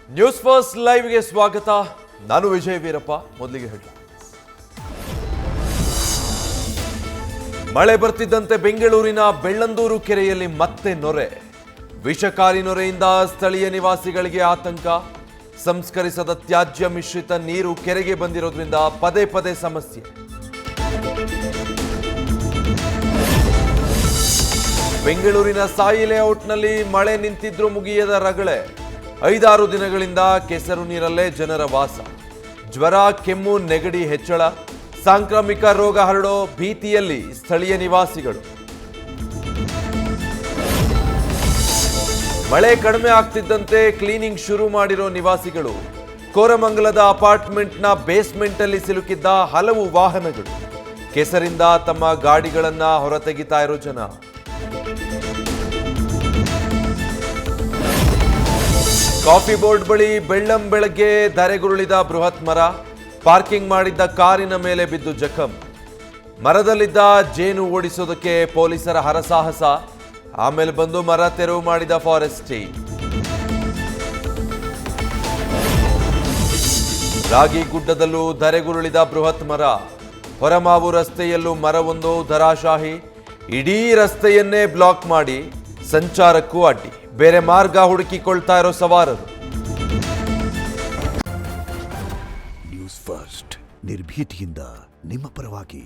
News first ಲೈವ್ಗೆ ಸ್ವಾಗತ. ನಾನು ವಿಜಯ್ ವೀರಪ್ಪ. ಮೊದಲಿಗೆ ಹೆಡ್ಲೈನ್ಸ್. ಮಳೆ ಬರ್ತಿದ್ದಂತೆ ಬೆಂಗಳೂರಿನ ಬೆಳ್ಳಂದೂರು ಕೆರೆಯಲ್ಲಿ ಮತ್ತೆ ನೊರೆ. ವಿಷಕಾರಿ ನೊರೆಯಿಂದ ಸ್ಥಳೀಯ ನಿವಾಸಿಗಳಿಗೆ ಆತಂಕ. ಸಂಸ್ಕರಿಸದ ತ್ಯಾಜ್ಯ ಮಿಶ್ರಿತ ನೀರು ಕೆರೆಗೆ ಬಂದಿರೋದ್ರಿಂದ ಪದೇ ಪದೇ ಸಮಸ್ಯೆ. ಬೆಂಗಳೂರಿನ ಸಾಯಿ ಲೇಔಟ್ನಲ್ಲಿ ಮಳೆ ನಿಂತಿದ್ರೂ ಮುಗಿಯದ ರಗಳೆ. 5-6 ದಿನಗಳಿಂದ ಕೆಸರು ನೀರಲ್ಲೇ ಜನರ ವಾಸ. ಜ್ವರ, ಕೆಮ್ಮು, ನೆಗಡಿ ಹೆಚ್ಚಳ. ಸಾಂಕ್ರಾಮಿಕ ರೋಗ ಹರಡೋ ಭೀತಿಯಲ್ಲಿ ಸ್ಥಳೀಯ ನಿವಾಸಿಗಳು. ಮಳೆ ಕಡಿಮೆ ಆಗ್ತಿದ್ದಂತೆ ಕ್ಲೀನಿಂಗ್ ಶುರು ಮಾಡಿರೋ ನಿವಾಸಿಗಳು. ಕೋರಮಂಗಲದ ಅಪಾರ್ಟ್ಮೆಂಟ್ನ ಬೇಸ್ಮೆಂಟ್ ಅಲ್ಲಿ ಸಿಲುಕಿದ್ದ ಹಲವು ವಾಹನಗಳು. ಕೆಸರಿಂದ ತಮ್ಮ ಗಾಡಿಗಳನ್ನ ಹೊರತೆಗಿತಾ ಇರೋ ಜನ. ಕಾಫಿ ಬೋರ್ಡ್ ಬಳಿ ಬೆಳ್ಳಂ ಬೆಳಗ್ಗೆ ಧರೆಗುರುಳಿದ ಬೃಹತ್ ಮರ. ಪಾರ್ಕಿಂಗ್ ಮಾಡಿದ್ದ ಕಾರಿನ ಮೇಲೆ ಬಿದ್ದು ಜಖಂ. ಮರದಲ್ಲಿದ್ದ ಜೇನು ಓಡಿಸೋದಕ್ಕೆ ಪೊಲೀಸರ ಹರಸಾಹಸ. ಆಮೇಲೆ ಬಂದು ಮರ ತೆರವು ಮಾಡಿದ ಫಾರೆಸ್ಟ್ ಟೀಮ್. ರಾಗಿಗುಡ್ಡದಲ್ಲೂ ಧರೆಗುರುಳಿದ ಬೃಹತ್ ಮರ. ಹೊರಮಾವು ರಸ್ತೆಯಲ್ಲೂ ಮರವೊಂದು ಧರಾಶಾಹಿ. ಇಡೀ ರಸ್ತೆಯನ್ನೇ ಬ್ಲಾಕ್ ಮಾಡಿ ಸಂಚಾರಕ್ಕೂ ಅಡ್ಡಿ. ಬೇರೆ ಮಾರ್ಗ ಹುಡುಕಿಕೊಳ್ತಾ ಇರೋ ಸವಾರರು. ನ್ಯೂಸ್ ಫಸ್ಟ್, ನಿರ್ಭೀತಿಯಿಂದ ನಿಮ್ಮ ಪರವಾಗಿ.